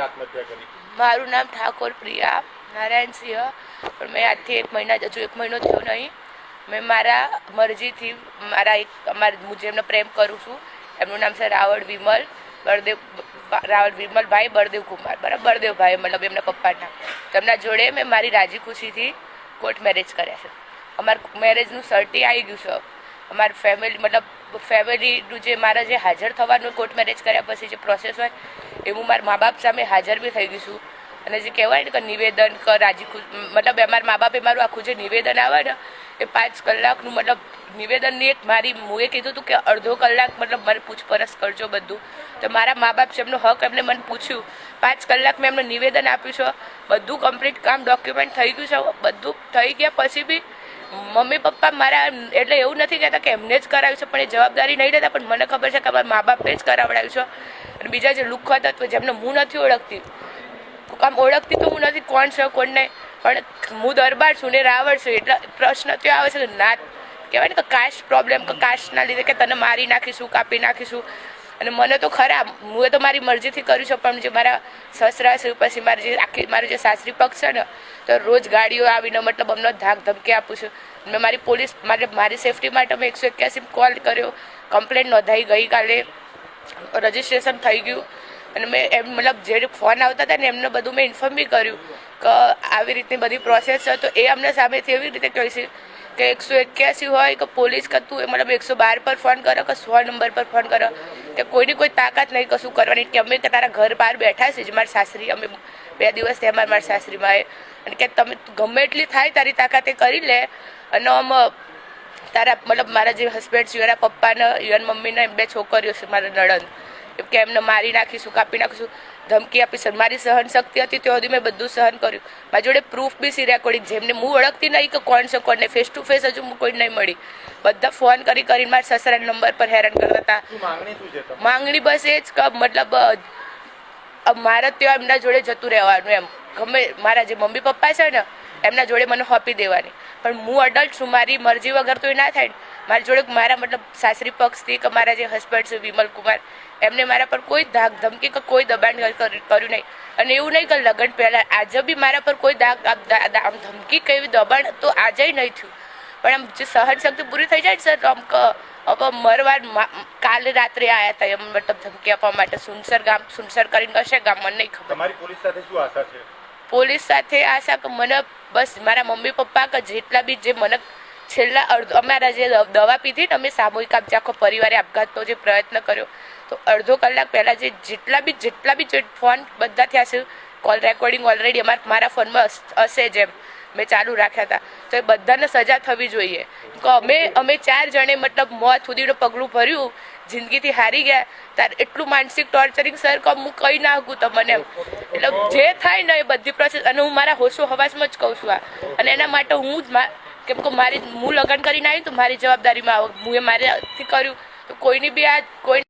આત્મહત્યા કરી? મારું નામ ઠાકોર પ્રિયા નારાયણસિંહ, પણ મેં આજથી 1 મહિના હજુ 1 મહિનો થયો નહીં. મેં મારા મરજીથી હું જેમને પ્રેમ કરું છું એમનું નામ છે રાવળ વિમલભાઈ બળદેવકુમાર, બરાબર, બળદેવભાઈ મતલબ એમના પપ્પાના. તેમના જોડે મેં મારી રાજી ખુશીથી કોર્ટ મેરેજ કર્યા છે. અમારા મેરેજનું સર્ટી આવી ગયું છે. અમારી ફેમિલી મતલબ ફેમિલીનું જે હાજર થવાનું કોર્ટ મેરેજ કર્યા પછી જે પ્રોસેસ હોય એ હું મારા મા બાપ સામે હાજર બી થઈ ગઈ છું. અને જે કહેવાય ને કે નિવેદન કર રાજી ખુશ મતલબ અમારા મા બાપે મારું આખું જે નિવેદન આવે ને એ 5 કલાકનું મતલબ નિવેદનની મુએ કીધું હતું કે અડધો કલાક મતલબ મારે પૂછપરછ કરજો બધું. તો મારા મા બાપ છે એમનો હક એમને મને પૂછ્યું. 5 કલાક મેં એમને નિવેદન આપ્યું છે. બધું કમ્પ્લીટ કામ ડોક્યુમેન્ટ થઈ ગયું છે. બધું થઈ ગયા પછી બી મમ્મી પપ્પા મારા એટલે એવું નથી કહેતા કે એમને જ કરાવ્યું છે, પણ એ જવાબદારી નહીં લેતા. પણ મને ખબર છે કે મારા મા બાપે જ કરાવડાવ્યું છે. અને બીજા જે લુખ્ખા તત્વ જેમને હું નથી ઓળખતી, આમ ઓળખતી તો હું નથી કોણ છે કોણ નહીં, પણ હું દરબાર છું ને રાવળ છું. એટલે પ્રશ્ન તો આવે છે કે નાત કહેવાય ને કે કાસ્ટ પ્રોબ્લેમ, કે કાસ્ટના લીધે કે તને મારી નાખીશું, કાપી નાખીશું. અને મને તો ખરા હું તો મારી મરજીથી કર્યું છે, પણ જે મારા સસરા છે પછી મારું જે સાસરી પક્ષ છે ને તો રોજ ગાડીઓ આવીને મતલબ અમને ધાક ધમકી આપું છું. મેં મારી પોલીસ મારી સેફટી માટે મેં 181 કોલ કર્યો, કમ્પ્લેન નોંધાઈ, ગઈકાલે રજિસ્ટ્રેશન થઈ ગયું. અને મેં એમ મતલબ જે ફોન આવતા હતા ને એમને બધું મેં ઇન્ફોર્મ બી કર્યું કે આવી રીતની બધી પ્રોસેસ છે. તો એ અમને સામેથી એવી રીતે કહે છે કે 181 હોય કે પોલીસ કે તું મતલબ 112 પર ફોન કરો કે 100 નંબર પર ફોન કરો, કે કોઈની કોઈ તાકાત નહીં કશું કરવાની. કે અમે તારા ઘર બહાર બેઠા છે જ મારી સાસરી, અમે 2 દિવસ થયા મારી સાસરીમાં અને કે તમે ગમે એટલી થાય તારી તાકાત એ કરી લે. અને આમ તારા મતલબ મારા જે હસબન્ડ છે એના પપ્પાને યન મમ્મીને 2 છોકરીઓ છે મારા નણંદ, કે એમને મારી નાખીશું, કાપી નાખીશું, ધમકી આપીશ. મારી સહન શક્તિ હતી ત્યાં સુધી મેં બધું સહન કર્યું. મારી જોડે પ્રૂફ બી સી રેકોર્ડિંગ, જેમને હું ઓળખતી નહીં કે કોણ છે કોણ નહીં, ફેસ ટુ ફેસ હજુ કોઈ નહીં મળી. બધા ફોન કરીને મારા સસરાના નંબર પર હેરાન કરતા હતા. માંગણી બસ એ જ કે મતલબ મારે ત્યાં એમના જોડે જતું રહેવાનું એમ. ગમે મારા જે મમ્મી પપ્પા છે ને એમના જોડે મને સોંપી દેવાની. પણ હું અડલ્ટ છું, મારી મરજી વગર તો એ ના થાય ને. મારી જોડે મારા મતલબ સાસરી પક્ષથી કે મારા જે હસબન્ડ છે વિમલકુમાર, એમને મારા પર કોઈ ધાક ધમકી કે કોઈ દબાણ કર્યું નહીં. અને એવું નહીં કે લગ્ન પહેલાં આજે બી મારા પર કોઈ આમ ધમકી કે એવી દબાણ તો આજે નહીં થયું. પણ આમ જે સહન શક્તિ પૂરી થઈ જાય ને સર, તો આમ હવે મરવાર કાલે રાત્રે આવ્યા હતા એમ મતલબ ધમકી આપવા માટે. સુનસર કરીને કશે ગામ મને નહીં ખબર. તમારી પોલીસ સાથે શું આશા છે? પોલીસ સાથે આશા કે મને બસ મારા મમ્મી પપ્પા કે જેટલા બી જે મને છેલ્લા અમારા જે દવા પીધી ને અમે સામૂહિક આખો પરિવારે આપઘાતનો જે પ્રયત્ન કર્યો, તો અડધો કલાક પહેલાં જેટલા બી જે ફોન બધા થયા છે, કોલ રેકોર્ડિંગ ઓલરેડી મારા ફોનમાં હશે જેમ મેં ચાલુ રાખ્યા હતા. તો એ બધાને સજા થવી જોઈએ. કે અમે 4 જણે મતલબ મોત સુધીનું પગલું ભર્યું, જિંદગીથી હારી ગયા. તાર એટલું માનસિક ટોર્ચરિંગ સર કે હું કહી ના શકું તમને એમ. એટલે જે થાય ને એ બધી પ્રોસેસ, અને હું મારા હોશો હવાસમાં જ કહું છું આ. અને એના માટે હું જ કેમ કે હું લગ્ન કરીને આવી તો મારી જવાબદારીમાં હું એ મારેથી કર્યું, તો કોઈની બી કોઈ